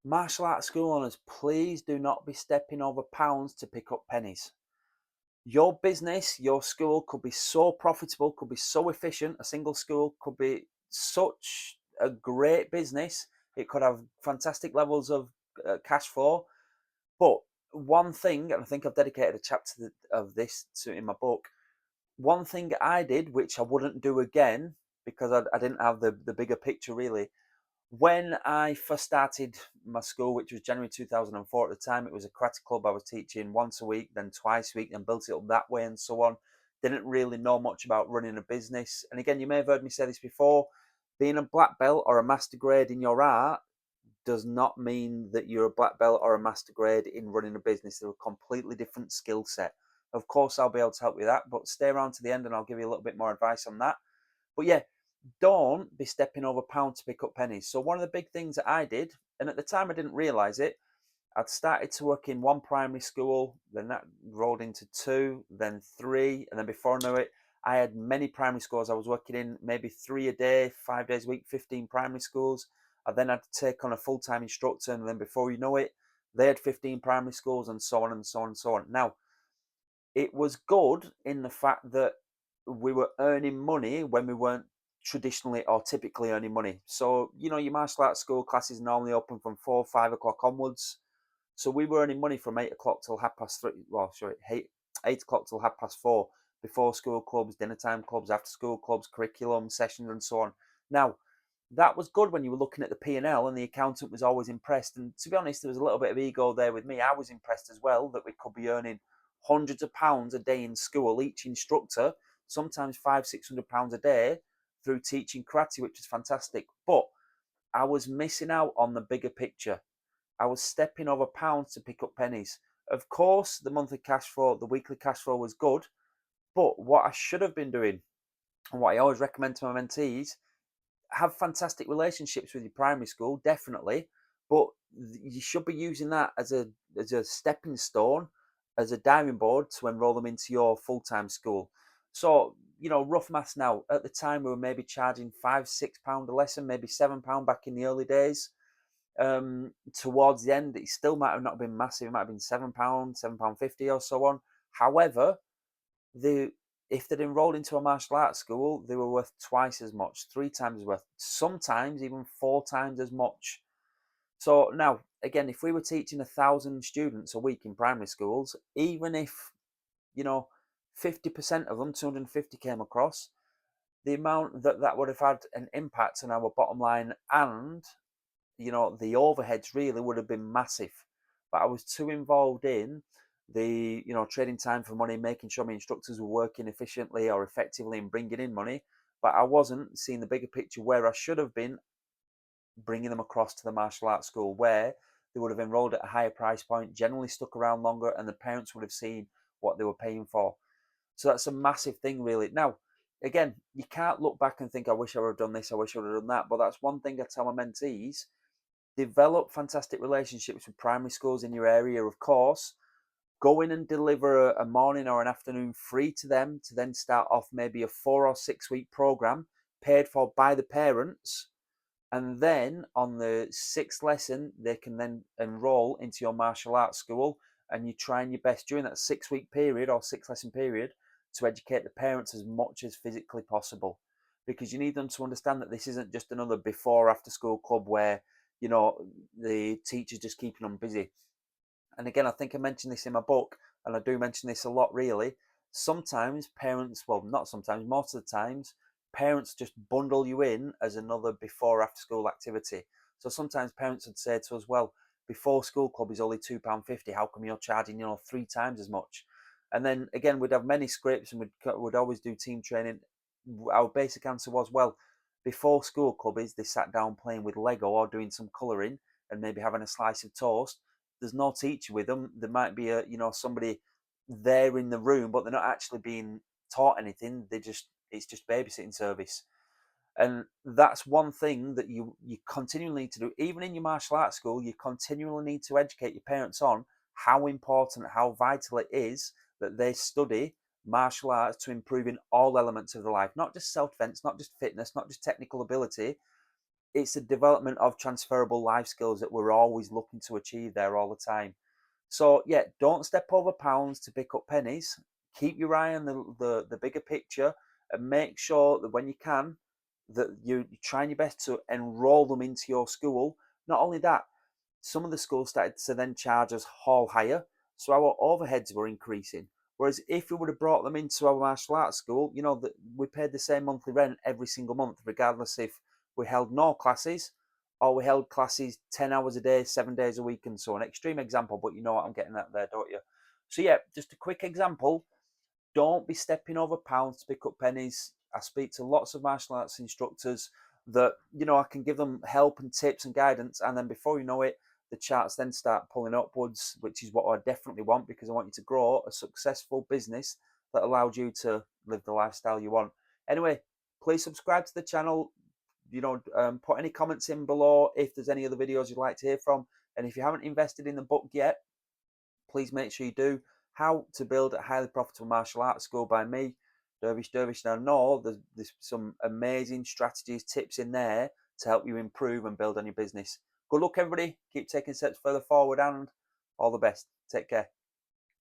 Martial arts school owners, please do not be stepping over pounds to pick up pennies. Your business, your school could be so profitable, could be so efficient. A single school could be such a great business. It could have fantastic levels of cash flow. But one thing, and I think I've dedicated a chapter of this to in my book. One thing I did, which I wouldn't do again because I didn't have the bigger picture really, when I first started my school, which was January 2004 at the time, it was a karate club. I was teaching once a week, then twice a week, then built it up that way and so on. Didn't really know much about running a business. And again, you may have heard me say this before, being a black belt or a master grade in your art does not mean that you're a black belt or a master grade in running a business. They're a completely different skill set. Of course, I'll be able to help you with that, but stay around to the end and I'll give you a little bit more advice on that. But yeah, don't be stepping over pounds to pick up pennies. So one of the big things that I did, and at the time I didn't realize it, I'd started to work in one primary school, then that rolled into two, then three, and then before I knew it, I had many primary schools I was working in, maybe three a day, 5 days a week, 15 primary schools. I then had to take on a full-time instructor, and then before you know it, they had 15 primary schools, and so on and so on and so on. Now, it was good in the fact that we were earning money when we weren't traditionally or typically earning money. So, your martial arts school classes normally open from 4, 5 o'clock onwards. So we were earning money from 8 o'clock till 3:30. Well, sorry, 8 o'clock till 4:30. Before school clubs, dinner time clubs, after school clubs, curriculum sessions, and so on. Now, that was good when you were looking at the P&L, and the accountant was always impressed. And to be honest, there was a little bit of ego there with me. I was impressed as well that we could be earning hundreds of pounds a day in school, each instructor, sometimes £500, £600 a day through teaching karate, which is fantastic. But I was missing out on the bigger picture. I was stepping over pounds to pick up pennies. Of course, the monthly cash flow, the weekly cash flow was good, but what I should have been doing, and what I always recommend to my mentees, have fantastic relationships with your primary school, definitely, but you should be using that as a stepping stone, as a diving board to enroll them into your full time school. So, rough maths now. At the time, we were maybe charging £5, £6 a lesson, maybe £7 back in the early days. Towards the end, it still might have not been massive. It might have been £7, £7.50 or so on. However, the if they'd enrolled into a martial arts school, they were worth twice as much, three times as worth, sometimes even four times as much. So now, again, if we were teaching 1,000 students a week in primary schools, even if, you know, 50% of them, 250 came across, the amount that that would have had an impact on our bottom line and, the overheads really would have been massive. But I was too involved in trading time for money, making sure my instructors were working efficiently or effectively and bringing in money. But I wasn't seeing the bigger picture where I should have been bringing them across to the martial arts school where they would have enrolled at a higher price point, generally stuck around longer, and the parents would have seen what they were paying for. So that's a massive thing, really. Now, again, you can't look back and think, I wish I would have done this, I wish I would have done that. But that's one thing I tell my mentees: develop fantastic relationships with primary schools in your area, of course. Go in and deliver a morning or an afternoon free to them to then start off maybe a 4 or 6 week program paid for by the parents. And then on the sixth lesson, they can then enroll into your martial arts school. And you're trying your best during that 6 week period or 6 lesson period to educate the parents as much as physically possible. Because you need them to understand that this isn't just another before after school club where, the teacher's just keeping them busy. And again, I think I mentioned this in my book, and I do mention this a lot really. Sometimes parents, well, not sometimes, most of the times, parents just bundle you in as another before after school activity. So sometimes parents would say to us, well, before school club is only £2.50. How come you're charging, three times as much? And then again, we'd have many scripts and we'd always do team training. Our basic answer was, well, before school club is they sat down playing with Lego or doing some colouring and maybe having a slice of toast. There's no teacher with them. There might be somebody there in the room, but they're not actually being taught anything. It's just babysitting service. And that's one thing that you continually need to do. Even in your martial arts school, you continually need to educate your parents on how important, how vital it is that they study martial arts to improve in all elements of their life, not just self-defense, not just fitness, not just technical ability, it's a development of transferable life skills that we're always looking to achieve there all the time. So yeah, don't step over pounds to pick up pennies. Keep your eye on the bigger picture, and make sure that when you can, that you're trying your best to enroll them into your school. Not only that, some of the schools started to then charge us hall hire, so our overheads were increasing. Whereas if we would have brought them into our martial arts school, you know, that we paid the same monthly rent every single month, regardless if we held no classes or we held classes 10 hours a day, 7 days a week, and so on. Extreme example, but you know what I'm getting at there, don't you? So, yeah, just a quick example. Don't be stepping over pounds to pick up pennies. I speak to lots of martial arts instructors that, you know, I can give them help and tips and guidance. And then before you know it, the charts then start pulling upwards, which is what I definitely want, because I want you to grow a successful business that allows you to live the lifestyle you want. Anyway, please subscribe to the channel. You know, put any comments in below if there's any other videos you'd like to hear from. And if you haven't invested in the book yet, please make sure you do. How to Build a Highly Profitable Martial Arts School by me, Dervish. Now, I know there's some amazing strategies, tips in there to help you improve and build on your business. Good luck, everybody. Keep taking steps further forward, and all the best. Take care.